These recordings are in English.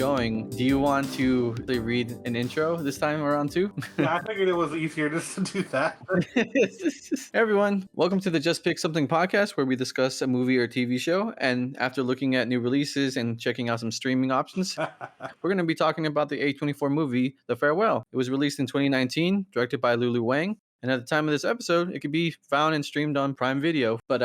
going, do you want to read an intro this time around too? Yeah, I figured it was easier just to do that. Hey everyone, welcome to the Just Pick Something podcast where we discuss a movie or TV show. And after looking at new releases and checking out some streaming options, we're going to be talking about the A24 movie, The Farewell. It was released in 2019, directed by Lulu Wang. And at the time of this episode, it could be found and streamed on Prime Video. But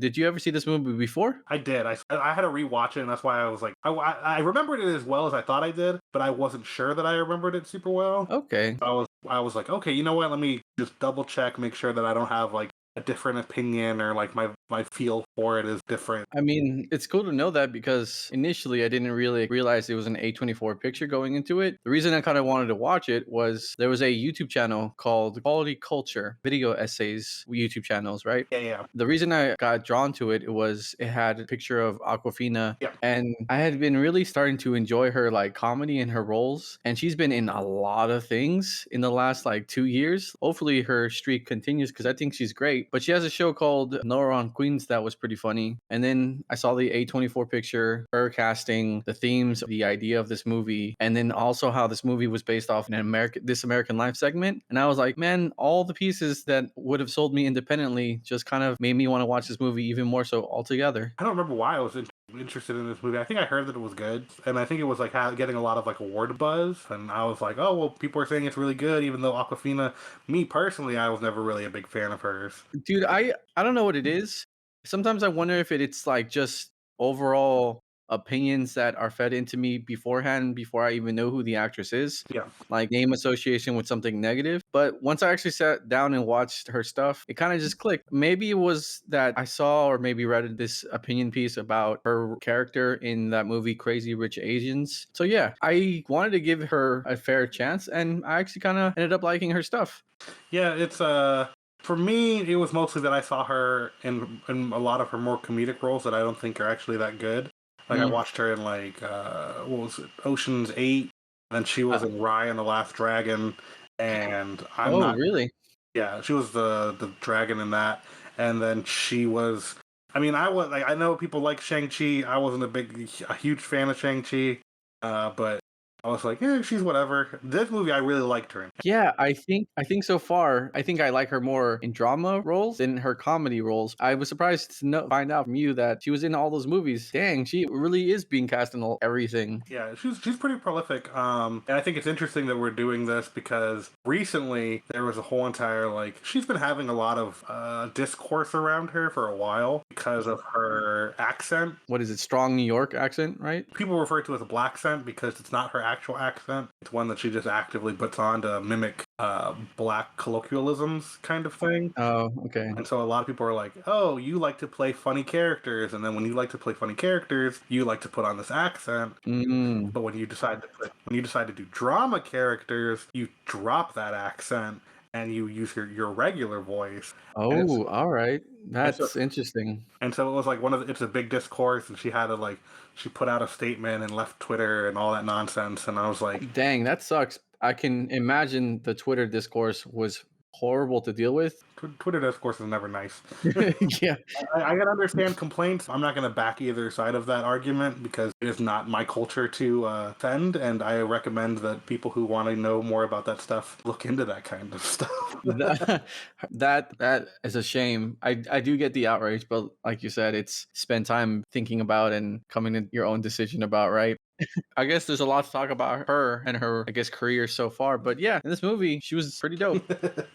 did you ever see this movie before? I did. I had to rewatch it, and that's why I was like, I remembered it as well as I thought I did, but I wasn't sure that I remembered it super well. Okay. I was like, okay, you know what? Let me just double check, make sure that I don't have like a different opinion or like my feel for it is different. I mean, it's cool to know that because initially I didn't really realize it was an A24 picture going into it. The reason I kind of wanted to watch it was there was a YouTube channel called Quality Culture Video Essays YouTube channels, right? Yeah. The reason I got drawn to it was it had a picture of Aquafina, Yeah. and I had been really starting to enjoy her like comedy and her roles, and she's been in a lot of things in the last like 2 years. Hopefully her streak continues because I think she's great. But she has a show called Nora on Queens that was pretty funny. And then I saw the A24 picture, her casting, the themes, the idea of this movie, and then also how this movie was based off This American Life segment. And I was like, man, all the pieces that would have sold me independently just kind of made me want to watch this movie even more so altogether. I don't remember why I was interested in this movie. I think I heard that it was good, and I think it was like getting a lot of like award buzz, and I was like, oh well, people are saying it's really good, even though Aquafina, me personally, I was never really a big fan of hers. Dude, I don't know what it is. Sometimes I wonder if it's like just overall opinions that are fed into me beforehand before I even know who the actress is. Yeah. Like name association with something negative. But once I actually sat down and watched her stuff, it kind of just clicked. Maybe it was that I saw or maybe read this opinion piece about her character in that movie Crazy Rich Asians. So yeah, I wanted to give her a fair chance, and I actually kind of ended up liking her stuff. Yeah, it's for me, it was mostly that I saw her in a lot of her more comedic roles that I don't think are actually that good. Like I watched her in like what was it, Ocean's 8, and then she was in Raya and the Last Dragon, and Really? Yeah, she was the dragon in that, and then she was. I mean, I know people like Shang-Chi. I wasn't a huge fan of Shang-Chi, but I was like, yeah, she's whatever. This movie, I really liked her in. Yeah, I think so far, I think I like her more in drama roles than her comedy roles. I was surprised to find out from you that she was in all those movies. Dang, she really is being cast in everything. Yeah, she's pretty prolific. And I think it's interesting that we're doing this because recently there was a whole entire like she's been having a lot of discourse around her for a while because of her accent. What is it? Strong New York accent, right? People refer to it as a black accent because it's not her actual accent. It's one that she just actively puts on to mimic black colloquialisms kind of thing. Oh, okay. And so a lot of people are like, oh, you like to play funny characters, and then when you like to play funny characters, you like to put on this accent. But when you decide to do drama characters, you drop that accent and you use your regular voice. Oh, all right. That's interesting. And so it was like it's a big discourse, and she put out a statement and left Twitter and all that nonsense. And I was like, dang, that sucks. I can imagine the Twitter discourse was horrible to deal with. Twitter discourse is never nice. Yeah. I can understand complaints. I'm not going to back either side of that argument because it is not my culture to offend, and I recommend that people who want to know more about that stuff look into that kind of stuff. that is a shame. I do get the outrage, but like you said, it's spend time thinking about and coming to your own decision about, right? I guess there's a lot to talk about her and her, I guess, career so far. But yeah, in this movie, she was pretty dope.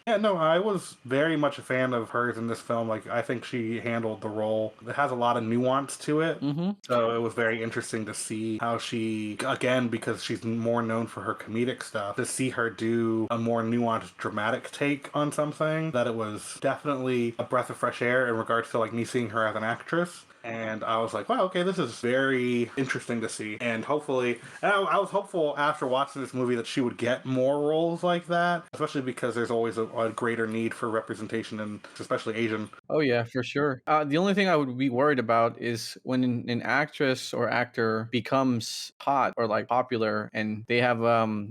Yeah, no, I was very much a fan of hers in this film. Like, I think she handled the role. It has a lot of nuance to it. So it was very interesting to see how she, again, because she's more known for her comedic stuff, to see her do a more nuanced, dramatic take on something, that it was definitely a breath of fresh air in regards to, like, me seeing her as an actress. And I was like, wow, okay, this is very interesting to see. And hopefully, I was hopeful after watching this movie that she would get more roles like that, especially because there's always a greater need for representation, and especially Asian. Oh, yeah, for sure. The only thing I would be worried about is when an actress or actor becomes hot or like popular and they have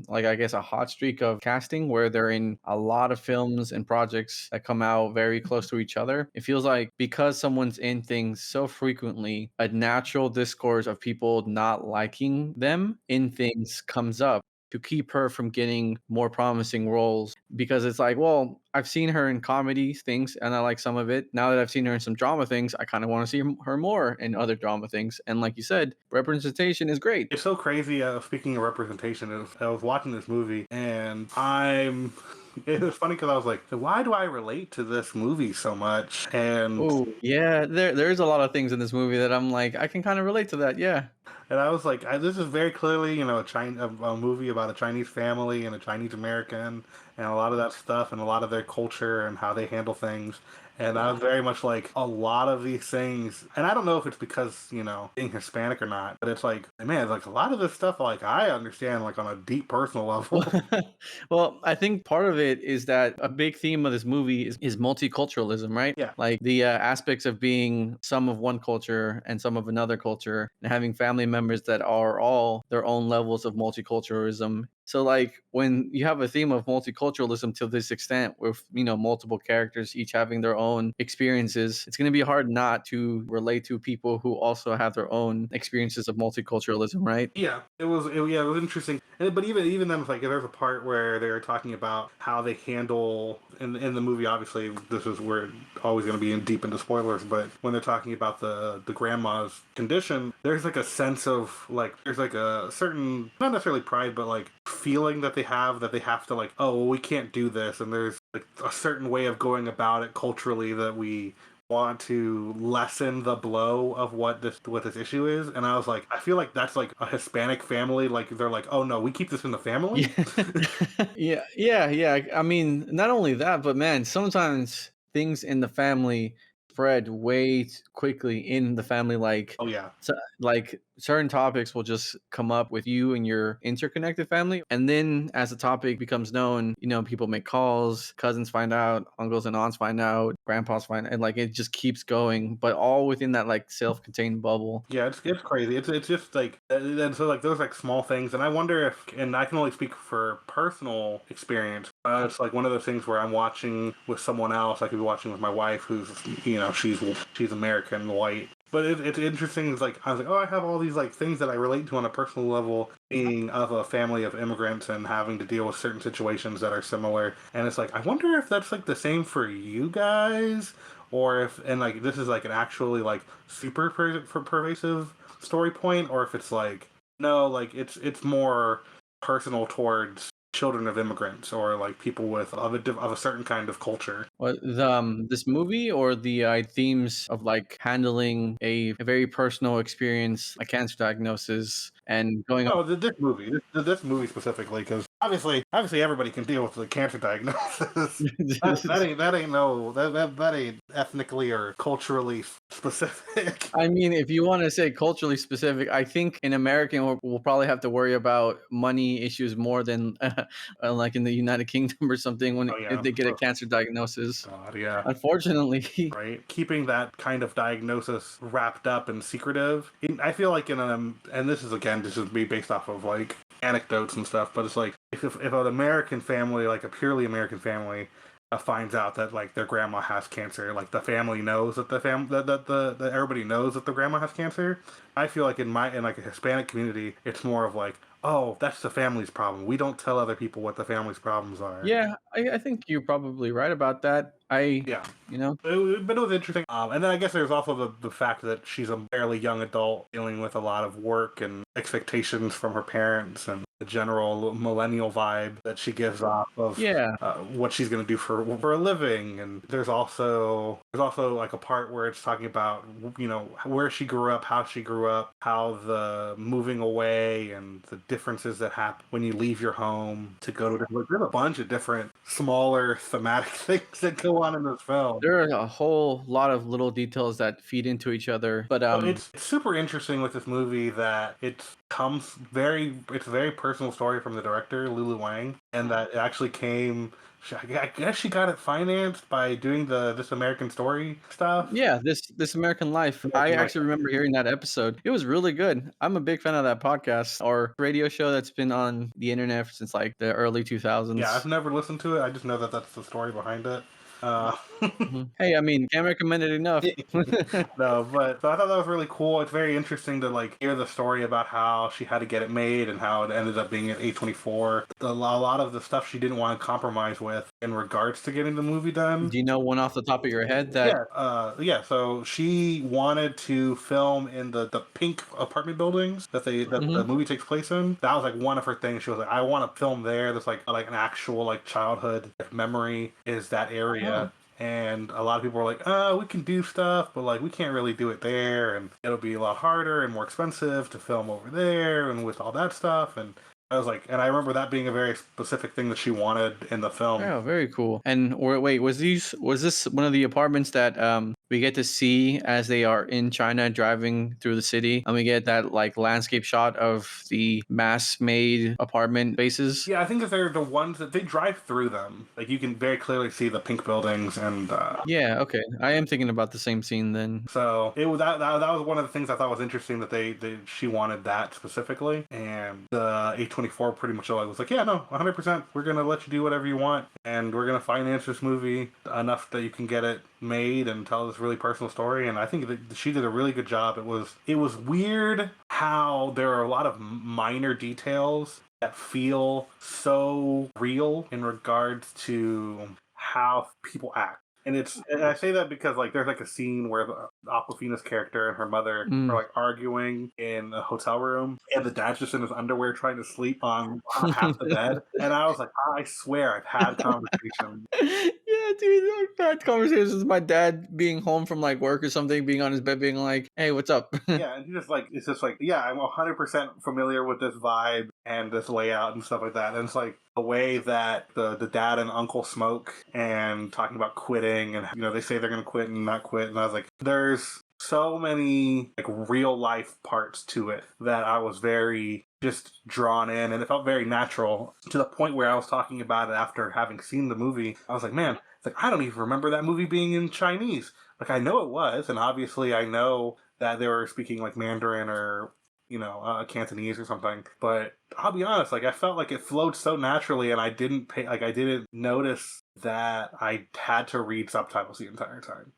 like, I guess, a hot streak of casting where they're in a lot of films and projects that come out very close to each other. It feels like because someone's in things so frequently, a natural discourse of people not liking seeing them in things comes up to keep her from getting more promising roles because it's like, well, I've seen her in comedy things and I like some of it. Now that I've seen her in some drama things, I kind of want to see her more in other drama things. And like you said, representation is great. It's so crazy. Speaking of representation, I was watching this movie and I'm. It was funny because I was like, why do I relate to this movie so much? And Oh, yeah, there's a lot of things in this movie that I'm like, I can kind of relate to that. Yeah. I was like, this is very clearly, a movie about a Chinese family and a Chinese American, and a lot of that stuff, and a lot of their culture and how they handle things. And I was very much like a lot of these things, and I don't know if it's because being Hispanic or not, but it's like, man, like a lot of this stuff, like I understand, like on a deep personal level. Well, well, I think part of it is that a big theme of this movie is multiculturalism, right? Yeah. Like the aspects of being some of one culture and some of another culture, and having family members that are all their own levels of multiculturalism. So, like, when you have a theme of multiculturalism to this extent, with multiple characters each having their own experiences, it's going to be hard not to relate to people who also have their own experiences of multiculturalism, right? Yeah, it was interesting. But even then, it's like there's a part where they're talking about how they handle in the movie. Obviously, this is where it's always going to be in deep into spoilers. But when they're talking about the grandma's condition, there's like a sense of like there's like a certain not necessarily pride, but like feeling that they have to like, oh well, we can't do this, and there's like a certain way of going about it culturally that we want to lessen the blow of what this issue is. And I was like, I feel like that's like a Hispanic family, like they're like, oh no, we keep this in the family. Yeah. Yeah. I mean, not only that, but man, sometimes things in the family spread way quickly in the family. Like, Oh yeah. like certain topics will just come up with you and your interconnected family. And then as the topic becomes known, people make calls, cousins find out, uncles and aunts find out, grandpas find out, and like it just keeps going, but all within that like self-contained bubble. Yeah, it's crazy. It's just like and so like those like small things, and I wonder if, and I can only speak for personal experience. It's like one of those things where I'm watching with someone else. I could be watching with my wife, who's she's American, white. But it's interesting. It's like I was like, oh, I have all these like things that I relate to on a personal level, being of a family of immigrants and having to deal with certain situations that are similar. And it's like I wonder if that's like the same for you guys, or if and like this is like an actually like super pervasive story point, or if it's like no, like it's more personal towards children of immigrants or like people with of a certain kind of culture. What the this movie or the themes of like handling a very personal experience, a cancer diagnosis, and going No, this movie specifically, because obviously everybody can deal with the cancer diagnosis. That ain't ethnically or culturally specific. I mean, if you want to say culturally specific, I think in American we'll probably have to worry about money issues more than like in the United Kingdom or something when Oh if yeah, they get a cancer diagnosis. God, yeah. Unfortunately, Right, keeping that kind of diagnosis wrapped up and secretive. I feel like and this is again, this is me based off of like anecdotes and stuff, but it's like if an American family, like a purely American family, finds out that like their grandma has cancer, like the family knows that that everybody knows that the grandma has cancer. I feel like in like a Hispanic community, it's more of like, oh, that's the family's problem. We don't tell other people what the family's problems are. yeah, I think you're probably right about that. I, Yeah. you know, But it was interesting. And then I guess there's also the fact that she's a fairly young adult dealing with a lot of work and expectations from her parents and the general millennial vibe that she gives off of yeah, what she's going to do for a living. And there's also like a part where it's talking about where she grew up, how the moving away and the differences that happen when you leave your home to go to different. There's a bunch of different smaller thematic things that go on in this film. there are a whole lot of little details that feed into each other. But Well, it's super interesting with this movie that it's a very personal story from the director Lulu Wang, and that it actually came. I guess she got it financed by doing the This American Story stuff. yeah, this American Life. I American Life. actually remember hearing that episode. It was really good. I'm a big fan of that podcast or radio show that's been on the internet since like the early 2000s. Yeah, I've never listened to it. I just know that that's the story behind it. Uh, Hey, I mean, can't recommend it enough. no, but so I thought that was really cool. It's very interesting to like hear the story about how she had to get it made and how it ended up being at A24. A lot of the stuff she didn't want to compromise with in regards to getting the movie done. Do you know one off the top of your head that? Yeah. So she wanted to film in the pink apartment buildings that the Mhm. movie takes place in. That was like one of her things. She was like, I want to film there. That's like an actual like childhood memory is that Oh. area. And a lot of people were like, we can do stuff, but like we can't really do it there, and it'll be a lot harder and more expensive to film over there, and with all that stuff. And I was like, and I remember that being a very specific thing that she wanted in the film. Oh, very cool. And wait, was this one of the apartments that we get to see as they are in China driving through the city, and we get that like landscape shot of the mass-made apartment bases? Yeah, I think that they're the ones that they drive through them. Like you can very clearly see the pink buildings, and Yeah, okay. I am thinking about the same scene then. so it was that was one of the things I thought was interesting that they she wanted that specifically, and the A24 pretty much was like, yeah, no, 100%, we're gonna let you do whatever you want, and we're gonna finance this movie enough that you can get it made and tell this really personal story. And I think that she did a really good job. It was weird how there are a lot of minor details that feel so real in regards to how people act. And I say that because like there's like a scene where Aquafina's character and her mother are Mm. like arguing in a hotel room, and the dad's just in his underwear trying to sleep on half the bed. And I was like, I swear I've had conversations. Yeah, dude, I've had conversations with my dad being home from like work or something, being on his bed, being like, "Hey, what's up?" Yeah, and he just like it's just like, yeah, I'm 100% familiar with this vibe and this layout and stuff like that. And it's like the way that the dad and uncle smoke and talking about quitting, and they say they're gonna quit and not quit. And I was like, there's so many like real life parts to it that I was very just drawn in, and it felt very natural to the point where I was talking about it after having seen the movie. I was like, man, it's like I don't even remember that movie being in Chinese. Like I know it was, and obviously I know that they were speaking like Mandarin or Cantonese or something. But I'll be honest, like I felt like it flowed so naturally, and I didn't notice that I had to read subtitles the entire time.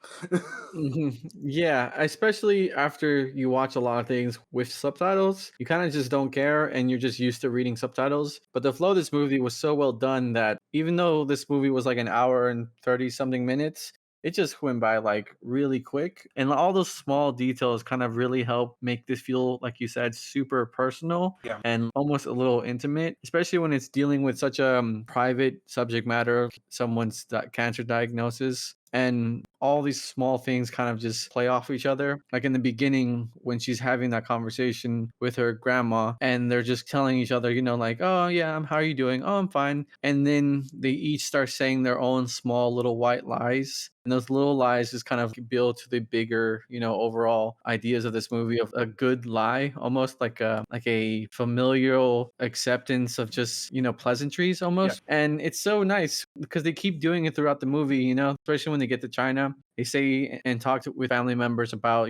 Yeah, especially after you watch a lot of things with subtitles, you kind of just don't care and you're just used to reading subtitles. But the flow of this movie was so well done that even though this movie was like an hour and 30 something minutes, it just went by like really quick. And all those small details kind of really help make this feel, like you said, super personal Yeah, and almost a little intimate, especially when it's dealing with such a private subject matter, someone's cancer diagnosis. And all these small things kind of just play off each other. Like in the beginning, when she's having that conversation with her grandma, and they're just telling each other, like, "Oh yeah, how are you doing? Oh, I'm fine." And then they each start saying their own small little white lies, and those little lies just kind of build to the bigger, overall ideas of this movie of a good lie, almost like a familial acceptance of just pleasantries yeah, almost. And it's so nice because they keep doing it throughout the movie, especially when they get to China. They say and talk with family members about,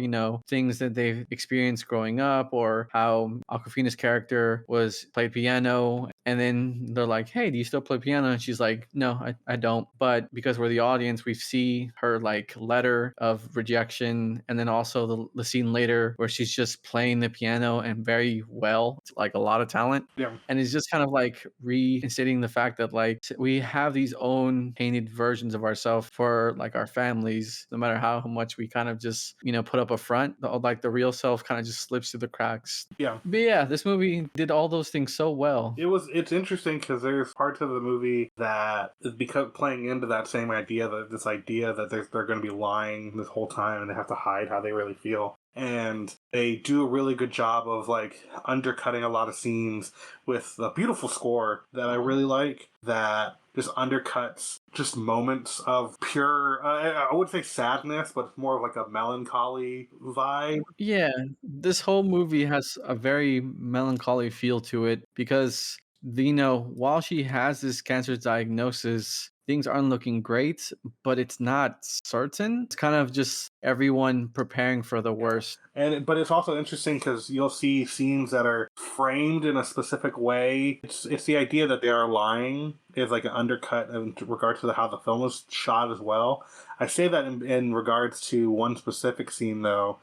things that they've experienced growing up, or how Aquafina's character was played piano. And then they're like, "Hey, do you still play piano?" And she's like, "No, I don't." But because we're the audience, we see her like letter of rejection. And then also the scene later where she's just playing the piano and very well, like a lot of talent. yeah. And it's just kind of like reinstating the fact that like we have these own painted versions of ourselves for like our families, no matter how much we kind of just put up a front, like the real self kind of just slips through the cracks. Yeah. But yeah, this movie did all those things so well. It's interesting because there's parts of the movie that is because playing into that same idea, that this idea that they're going to be lying this whole time and they have to hide how they really feel. And they do a really good job of like undercutting a lot of scenes with a beautiful score that I really like, that just undercuts just moments of pure, I would say sadness, but more of like a melancholy vibe. Yeah, this whole movie has a very melancholy feel to it because while she has this cancer diagnosis, things aren't looking great, but it's not certain. It's kind of just everyone preparing for the Yeah. worst. But it's also interesting because you'll see scenes that are framed in a specific way. It's the idea that they are lying is like an undercut in regards to how the film was shot as well. I say that in regards to one specific scene though.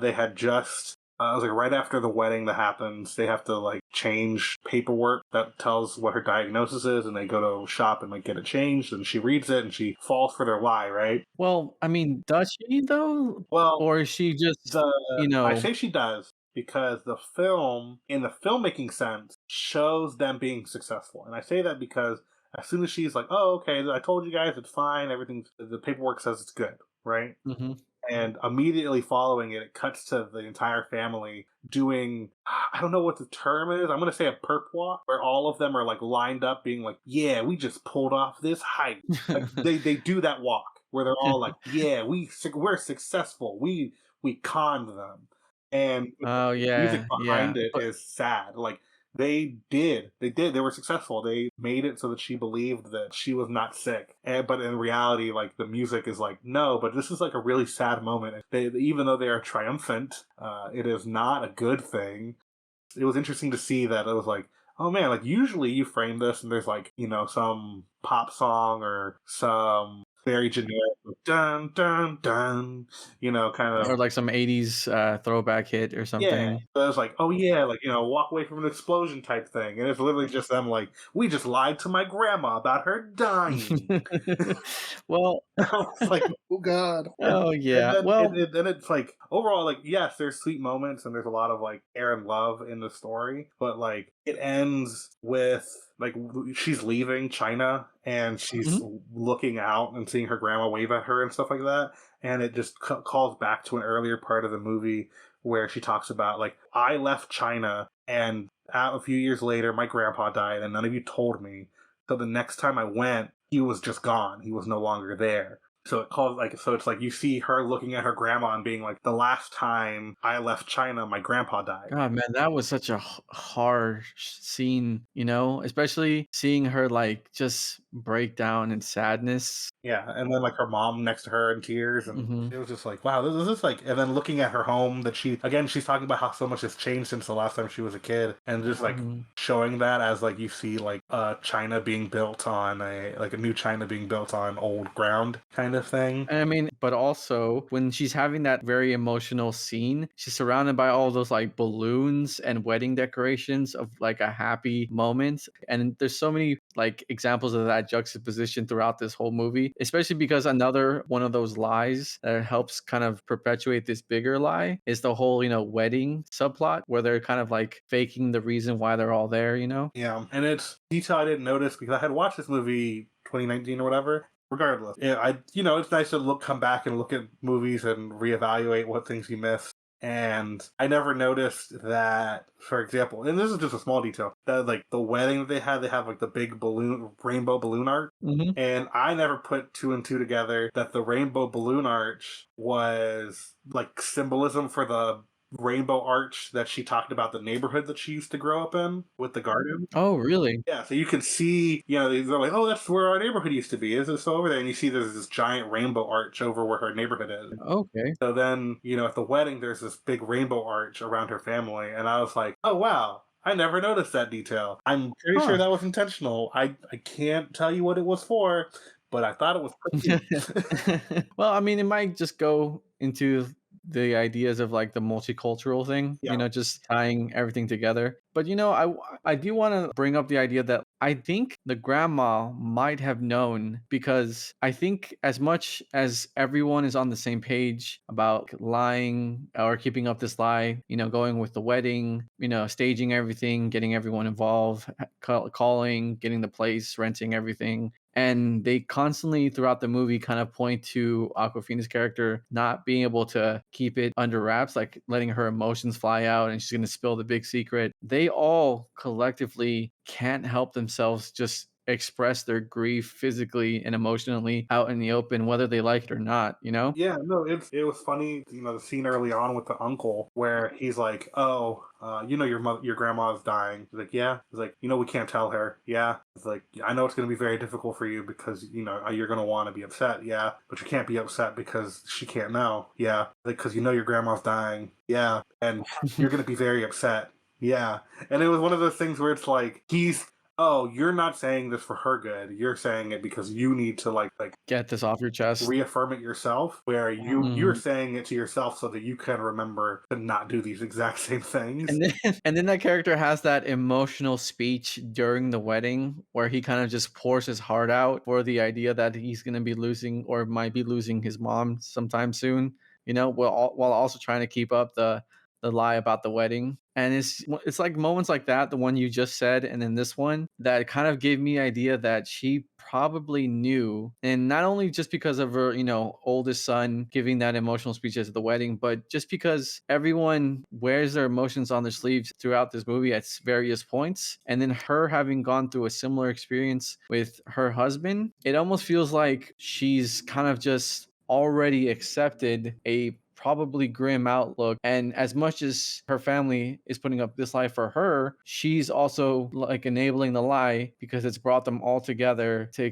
They had just it was like right after the wedding that happens. They have to like change paperwork that tells what her diagnosis is, and they go to a shop and like get it changed. And she reads it and she falls for their lie, right? Well, I mean, does she though? Well, Or is she just, the you I know say she does because the film, in the filmmaking sense, shows them being successful, and I say that because as soon as she's like, "Oh, okay, I told you guys it's fine. Everything, the paperwork says it's good," right? Mhm. And immediately following it, it cuts to the entire family doing, I don't know what the term is. I'm going to say a perp walk where all of them are like lined up being like, yeah, we just pulled off this heist. Like they do that walk where they're all like, yeah, we're successful. We conned them. And Oh, the music yeah, yeah, behind it but is sad. Like they were successful. They made it so that she believed that she was not sick. But in reality, like the music is like, no, but this is like a really sad moment. Even though they are triumphant, it is not a good thing. It was interesting to see that it was like, oh man, like usually you frame this and there's like, some pop song or some very generic dun dun dun, kind of. or like some 80s, throwback hit or Yeah. something. So it's like, oh yeah, like, walk away from an explosion type thing. And it's literally just them like, we just lied to my grandma about her dying. Well I was like, oh god. oh, And yeah, then well then it's like overall, like, yes, there's sweet moments and there's a lot of like care and love in the story, but like it ends with like she's leaving China and she's mhm. looking out and seeing her grandma wave at her and stuff like that, and it just calls back to an earlier part of the movie where she talks about like, I left China and a few years later my grandpa died and none of you told me, so the next time I went he was just gone, he was no longer there. So it's like you see her looking at her grandma and being like, the last time I left China my grandpa died. God, man, that was such a harsh scene, especially seeing her, like, just break down in sadness. Yeah, and then like her mom next to her in tears, and Mhm, it was just like, wow, this is like. And then looking at her home, that she's talking about how so much has changed since the last time she was a kid, and just like mhm. showing that as like you see like China being built on a new China being built on old ground kind of thing. And I mean, but also when she's having that very emotional scene, she's surrounded by all those like balloons and wedding decorations of like a happy moment. And there's so many like examples of that juxtaposition throughout this whole movie, especially because another one of those lies that helps kind of perpetuate this bigger lie is the whole, wedding subplot where they're kind of like faking the reason why they're all there. Yeah, and it's detail I didn't notice because I had watched this movie 2019 or whatever. Regardless, yeah, it's nice to come back and look at movies and reevaluate what things you missed. And I never noticed that, for example, and this is just a small detail, that like the wedding that they have like the big rainbow balloon arch. Mhm. And I never put two and two together that the rainbow balloon arch was like symbolism for the rainbow arch that she talked about the neighborhood that she used to grow up in with the garden. Oh, really? Yeah, so you can see, they're like, oh, that's where our neighborhood used to be. Is this over there? And you see there's this giant rainbow arch over where her neighborhood is. Okay. So then, at the wedding, there's this big rainbow arch around her family. And I was like, oh, wow, I never noticed that detail. I'm pretty sure Huh. that was intentional. I can't tell you what it was for, but I thought it was pretty. Well, I mean, it might just go into the ideas of like the multicultural thing, Yeah. just tying everything together. But I do want to bring up the idea that I think the grandma might have known because I think as much as everyone is on the same page about lying or keeping up this lie, going with the wedding, staging everything, getting everyone involved, calling, getting the place, renting everything, and they constantly throughout the movie kind of point to Aquafina's character not being able to keep it under wraps, like letting her emotions fly out and she's going to spill the big secret. They all collectively can't help themselves just express their grief physically and emotionally out in the open, whether they like it or not, you know? Yeah, no, it was funny, the scene early on with the uncle where he's like, "Oh, your grandma's dying." He's like, "Yeah." He's like, "We can't tell her." Yeah. He's like, "I know it's going to be very difficult for you because you're going to want to be upset." Yeah, but you can't be upset because she can't know. Yeah, like because your grandma's dying. Yeah, and you're going to be very upset. Yeah, and it was one of those things where it's like oh, you're not saying this for her good. You're saying it because you need to like Get this off your chest. reaffirm it yourself, where you're Mhm. saying it to yourself so that you can remember to not do these exact same things. And then and then that character has that emotional speech during the wedding where he kind of just pours his heart out for the idea that he's gonna be losing or might be losing his mom sometime soon, while also trying to keep up the lie about the wedding. And it's like moments like that, the one you just said, and then this one, that kind of gave me idea that she probably knew, and not only just because of her, oldest son giving that emotional speech at the wedding, but just because everyone wears their emotions on their sleeves throughout this movie at various points. And then her having gone through a similar experience with her husband, it almost feels like she's kind of just already accepted a probably grim outlook. And as much as her family is putting up this lie for her, she's also like enabling the lie because it's brought them all together to,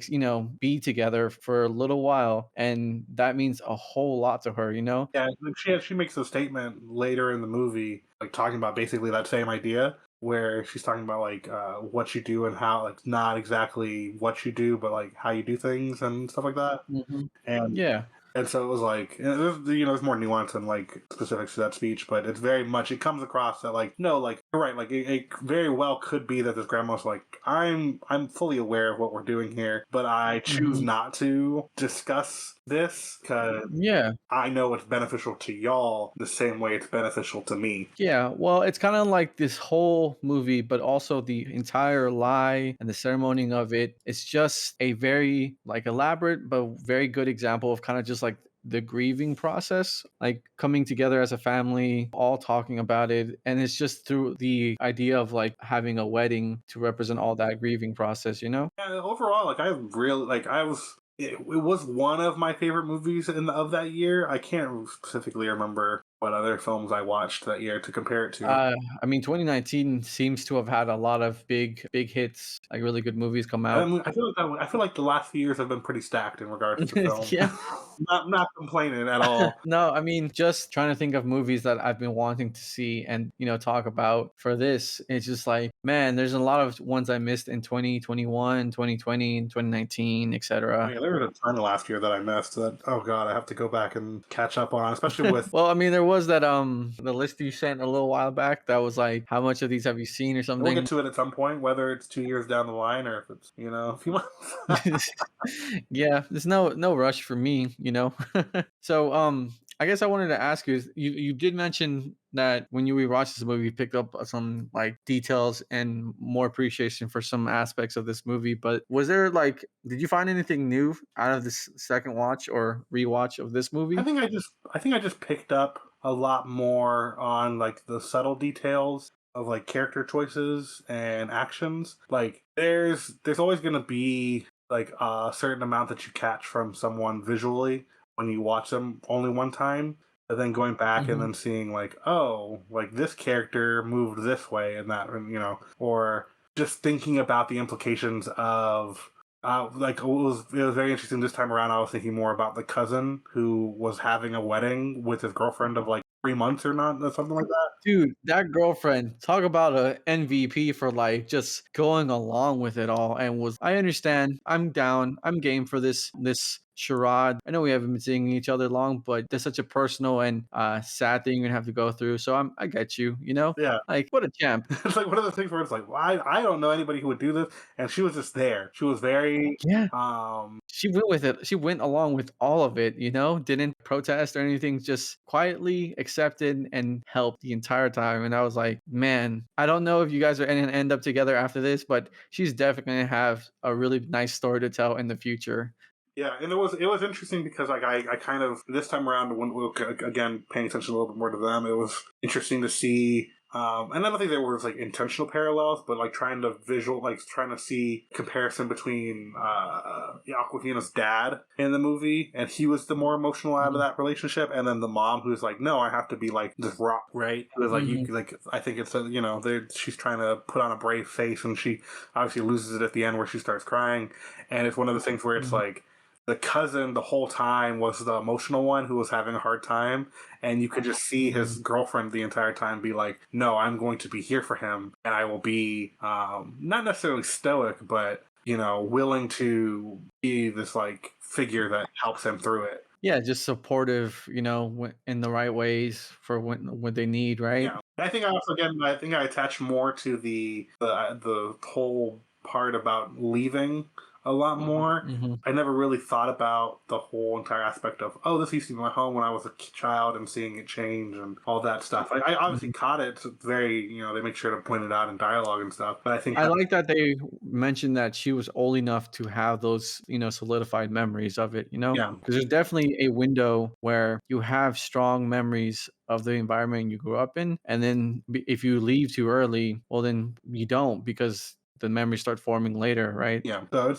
be together for a little while. And that means a whole lot to her. Yeah, like she makes a statement later in the movie, like talking about basically that same idea, where she's talking about like what you do and how, like, not exactly what you do, but like how you do things and stuff like that. Mhm. And Yeah. And so it was like, there's more nuance and like specifics to that speech, but it's very much, it comes across that like, no, like, you're right, like it very well could be that this grandma's like, I'm fully aware of what we're doing here, but I choose Mhm. not to discuss this because Yeah. I know it's beneficial to y'all the same way it's beneficial to me. Yeah, well, it's kind of like this whole movie, but also the entire lie and the ceremony of it. It's just a very like elaborate but very good example of kind of just like the grieving process, like coming together as a family, all talking about it. And it's just through the idea of like having a wedding to represent all that grieving process. Yeah, overall, like I really like I was. It was one of my favorite movies of that year. I can't specifically remember what other films I watched that year to compare it to. I mean, 2019 seems to have had a lot of big hits, like really good movies come I out. mean, I feel like the last few years have been pretty stacked in regards to film. Yeah. Not complaining at all. No, I mean, just trying to think of movies that I've been wanting to see and, talk about for this. It's just like, man, there's a lot of ones I missed in 2021, 2020, 2019, Oh etc. yeah, there was a ton last year that I missed that, oh god, I have to go back and catch up on, especially with. Well, I mean, there was that the list you sent a little while back that was like, how much of these have you seen or We'll get something? to it at some point, whether it's 2 years down the line or if it's a few months. Yeah, there's no rush for me. So I guess I wanted to ask you, you did mention that when you rewatched this movie you picked up some like details and more appreciation for some aspects of this movie, but was there like, did you find anything new out of this second watch or rewatch of this movie? I think I just picked up a lot more on like the subtle details of like character choices and actions. Like there's always going to be like a certain amount that you catch from someone visually when you watch them only one time, but then going back and Hmm. then seeing like, oh, like this character moved this way and that, and or just thinking about the implications of like it was very interesting this time around. I was thinking more about the cousin who was having a wedding with his girlfriend of like 3 months or not, or something like that. Dude, that girlfriend, talk about a MVP for like just going along with it all, and was, I understand, I'm down, I'm game for this charade. I know we haven't been seeing each other long, but there's such a personal and sad thing you're gonna have to go through. So I get you. Yeah, Like what a champ. it's like one of the things where it's like, well, I don't know anybody who would do this, and she was just there. She was very Yeah. She went with it. She went along with all of it. Didn't protest or anything, just quietly accepted and helped the entire time. And I was like, man, I don't know if you guys are going to end up together after this, but she's definitely going to have a really nice story to tell in the future. Yeah, and it was interesting because like I kind of this time around when we were again paying attention a little bit more to them, it was interesting to see And I don't think there was like intentional parallels, but like trying to trying to see comparison between Aquafina's dad in the movie, and he was the more emotional out of Mhm. that relationship, and then the mom who's like, no, I have to be like this rock, right? It was like you Mhm. like I think it's she's trying to put on a brave face, and she obviously loses it at the end where she starts crying, and it's one of the things where it's Mhm. like the cousin the whole time was the emotional one who was having a hard time, and you could just see his Mhm. girlfriend the entire time be like, no, I'm going to be here for him, and I will be not necessarily stoic, but willing to be this like figure that helps him through it. Yeah, just supportive, in the right ways for when they need, right? Yeah, I think I also again I think I attach more to the whole part about leaving a lot more. Mhm. I never really thought about the whole entire aspect of, oh, this used to be my home when I was a child, and seeing it change and all that stuff. I obviously Mhm. caught it. It's very they make sure to point it out in dialogue and stuff. But I think I like that they mentioned that she was old enough to have those, solidified memories of it, yeah, because there's definitely a window where you have strong memories of the environment you grew up in, and then if you leave too early, well, then you don't because the memories start forming later, right? yeah. So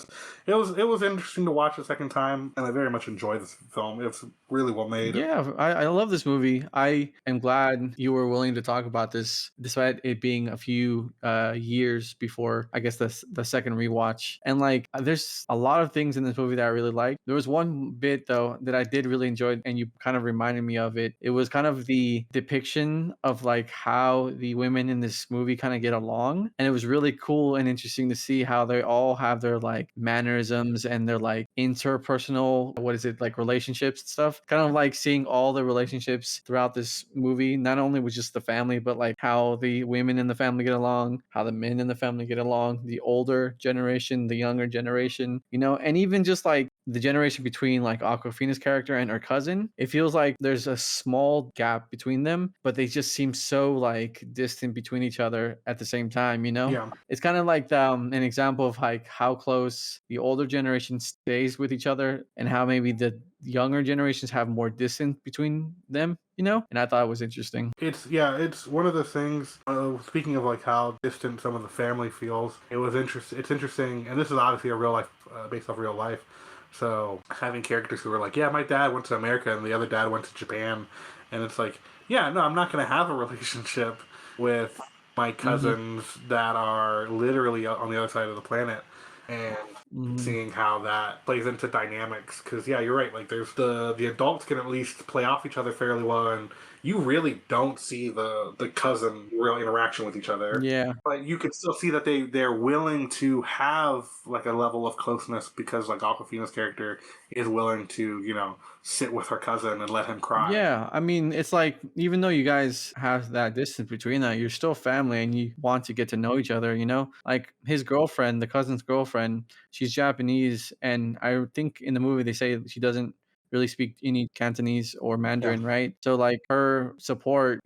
it was interesting to watch a second time, and I very much enjoyed this film. It's really well made. Yeah, I love this movie. I am glad you were willing to talk about this, despite it being a few years before, I guess, the second rewatch. And like, there's a lot of things in this movie that I really like. There was one bit though that I did really enjoy, and you kind of reminded me of it. It was kind of the depiction of like how the women in this movie kind of get along, and it was really cool and interesting to see how they all have their like mannerisms and their like interpersonal, what is it, like relationships and stuff. Kind of like seeing all the relationships throughout this movie, not only with just the family, but like how the women in the family get along, how the men in the family get along, the older generation, the younger generation, and even just like the generation between like Aquafina's character and her cousin. It feels like there's a small gap between them, but they just seem so like distant between each other at the same time. Yeah. It's kind of like an example of like how close the older generation stays with each other and how maybe the younger generations have more distance between them. And I thought it was interesting. It's one of the things. Speaking of like how distant some of the family feels, It's interesting, and this is obviously a real life, based off real life. So having characters who are like, yeah, my dad went to America and the other dad went to Japan, and it's like, yeah, no, I'm not going to have a relationship with my Hmm. cousins that are literally on the other side of the planet, and Hmm. seeing how that plays into dynamics. Because yeah, you're right. Like, there's the adults can at least play off each other fairly well, and you really don't see the cousin real interaction with each other. Yeah. But you can still see that they're willing to have like a level of closeness, because like Aquafina's character is willing to sit with her cousin and let him cry. Yeah, I mean, it's like even though you guys have that distance between that, you're still family and you want to get to know each other. Like his girlfriend, the cousin's girlfriend, she's Japanese, and I think in the movie they say she doesn't really speak any Cantonese or Yeah, Mandarin, right? So like her support,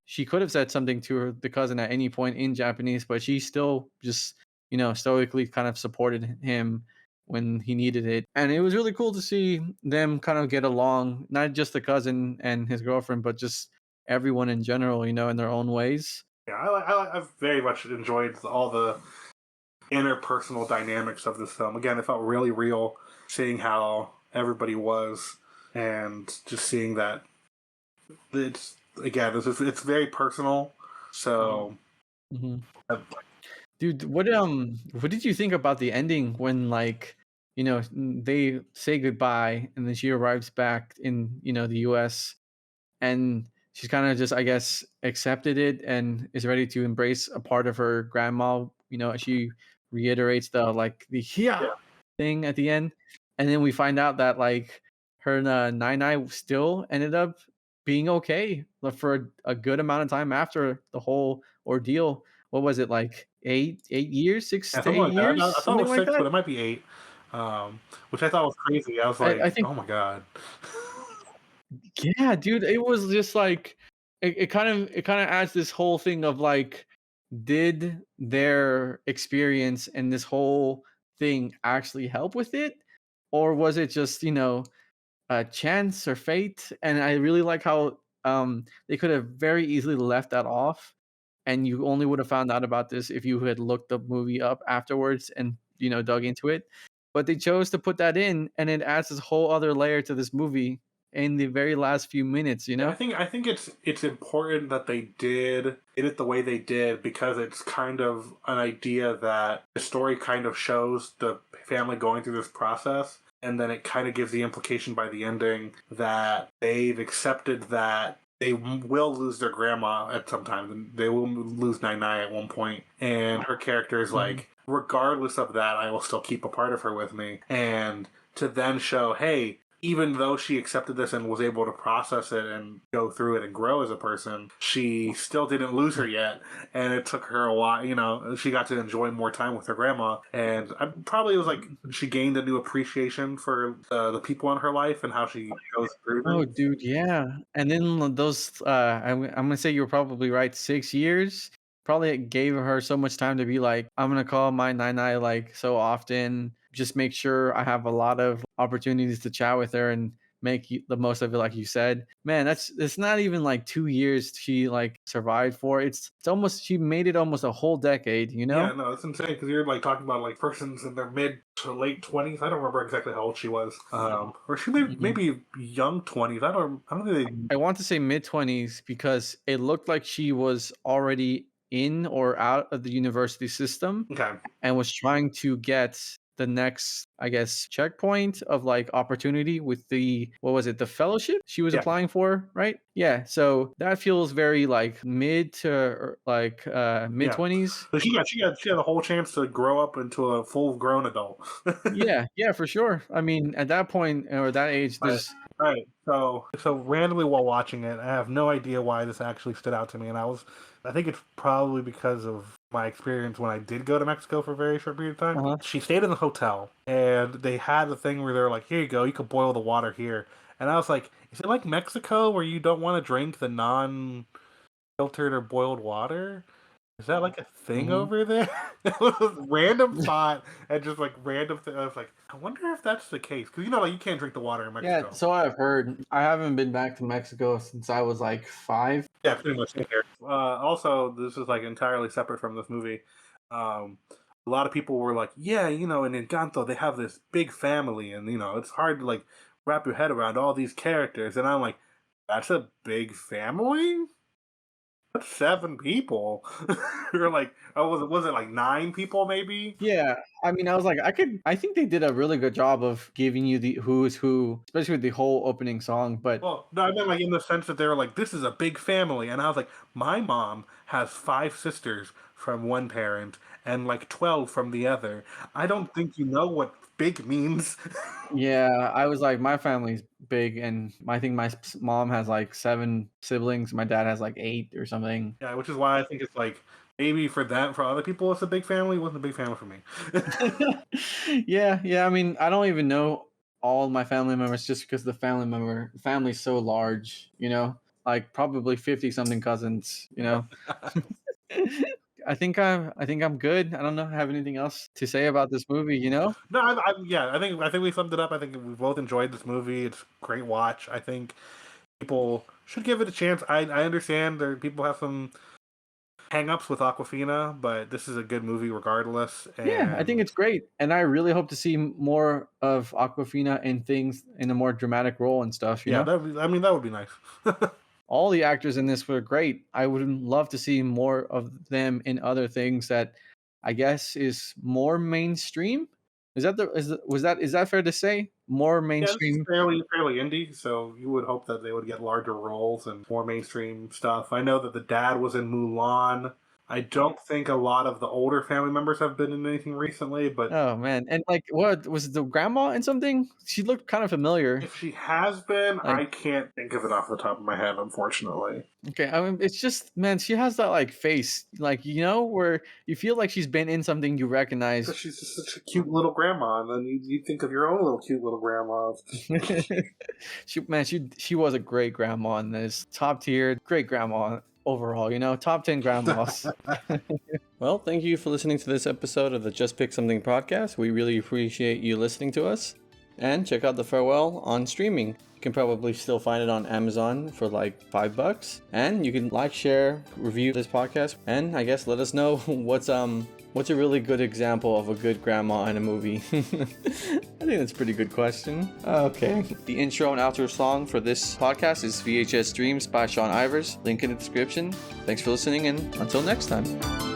she could have said something to the cousin at any point in Japanese, but she still just, stoically kind of supported him when he needed it. And it was really cool to see them kind of get along, not just the cousin and his girlfriend, but just everyone in general, in their own ways. yeah. I've very much enjoyed all the interpersonal dynamics of this film. Again, it felt really real, seeing how everybody was, and just seeing that it's very personal. So Hmm. uh, Dude, what did you think about the ending when like, they say goodbye and then she arrives back in, the US, and she's kind of just, I guess, accepted it and is ready to embrace a part of her grandma. She reiterates the like the yeah, "yeah" thing at the end, and then we find out that like her nine still ended up being okay for a good amount of time after the whole ordeal. What was it, like 8 years, six yeah, to something eight like that. years, I thought it something was like 6, that? but it might be 8, which I thought was crazy. I was I like, think. oh my god. Yeah, dude, it was just like it kind of adds this whole thing of like, did their experience and this whole thing actually help with it? Or was it just, a chance or fate? And I really like how they could have very easily left that off and you only would have found out about this if you had looked the movie up afterwards and, dug into it. But they chose to put that in, and it adds this whole other layer to this movie in the very last few minutes, you Yeah, know? I think it's important that they did it the way they did, because it's kind of an idea that the story kind of shows the family going through this process, and then it kind of gives the implication by the ending that they've accepted that they will lose their grandma at some time. And they will lose Nai Nai at one point, and her character is Mhm. like, regardless of that, I will still keep a part of her with me, and to then show, hey, even though she accepted this and was able to process it and go through it and grow as a person, she still didn't lose her yet. And it took her a while, she got to enjoy more time with her grandma. And probably it was like she gained a new appreciation for the people in her life and how she goes through Oh, things. dude, yeah. And then those, I'm gonna say you're probably right. 6 years probably gave her so much time to be like, I'm gonna call my nine like so often. Just make sure I have a lot of opportunities to chat with her and make the most of it, like you said. Man, it's not even like 2 years she like survived for. It's almost she made it almost a whole decade. You Yeah, know? no, it's insane because you're like talking about like persons in their mid to late 20s. I don't remember exactly how old she was, or she Mhm. maybe young 20s. I don't think they. I want to say mid-20s because it looked like she was already in or out of the university system Okay, and was trying to get the next, I guess, checkpoint of like opportunity with the what was it, the fellowship she was yeah. applying for, right? Yeah. So that feels very like mid to like mid Yeah, 20s. but she had a whole chance to grow up into a full grown adult. Yeah, yeah, for sure. I mean, at that point or that age, Right. there's Right. So randomly while watching it, I have no idea why this actually stood out to me, and I think it's probably because of my experience when I did go to Mexico for a very short period of time. uh-huh. She stayed in the hotel, and they had a thing where they're like, "Here you go, you can boil the water here," and I was like, "Is it like Mexico where you don't want to drink the non-filtered or boiled water?" Is that like a thing Mhm. over there? It was a random thought and just like random thing. I was like, I wonder if that's the case because like you can't drink the water in Yeah, Mexico. so I've heard. I haven't been back to Mexico since I was like 5. Yeah, pretty much in here. Also, this is like entirely separate from this movie. Um, a lot of people were like, yeah, in Encanto they have this big family, and it's hard to like wrap your head around all these characters. And I'm like, that's a big family. That's 7 people. Or like, oh, was it like 9 people maybe? Yeah, I mean, I was like, I think they did a really good job of giving you the who is who, especially with the whole opening song, but Well, no, I meant like in the sense that they were like, this is a big family. And I was like, my mom has 5 sisters from one parent and like 12 from the other. I don't think you know what big means. yeah, I was like, my family's big, and I think my mom has like 7 siblings, my dad has like 8 or something. Yeah, which is why I think it's like, maybe for them, for other people, it's a big family. It wasn't a big family for me. Yeah, yeah, I mean, I don't even know all my family members just because the family's so large, like probably 50 something cousins, I think I'm good. I don't know have anything else to say about this movie? No, yeah, I think we summed it up. I think we both enjoyed this movie. It's a great watch. I think people should give it a chance. I understand there people have some hang-ups with Aquafina, but this is a good movie regardless. Yeah, I think And it's great, and I really hope to see more of Aquafina in things in a more dramatic role and stuff. yeah, I mean, that would be nice. All the actors in this were great. I would love to see more of them in other things that I guess is more mainstream. Was that fair to say? More Yeah, this is mainstream. fairly indie, so you would hope that they would get larger roles and more mainstream stuff. I know that the dad was in Mulan. I don't think a lot of the older family members have been in anything recently, but Oh man, and like, what was the grandma in something? She looked kind of familiar. if she has been, Like, I can't think of it off the top of my head, unfortunately. okay, I mean, it's just, man, she has that like face, like, where you feel like she's been in something you Because recognize. she's just such a cute little grandma, and then you think of your own little cute little grandma. She was a great grandma in this. Top tier, great grandma overall, top 10 grandmas. Well, thank you for listening to this episode of the Just Pick Something podcast. We really appreciate you listening to us. And check out The Farewell on streaming. You can probably still find it on Amazon for like $5. And you can like, share, review this podcast, and I guess let us know what's a really good example of a good grandma in a movie. I think that's a pretty good question. Okay. The intro and outro song for this podcast is VHS Dreams by Sean Ivers. Link in the description. Thanks for listening, and until next time.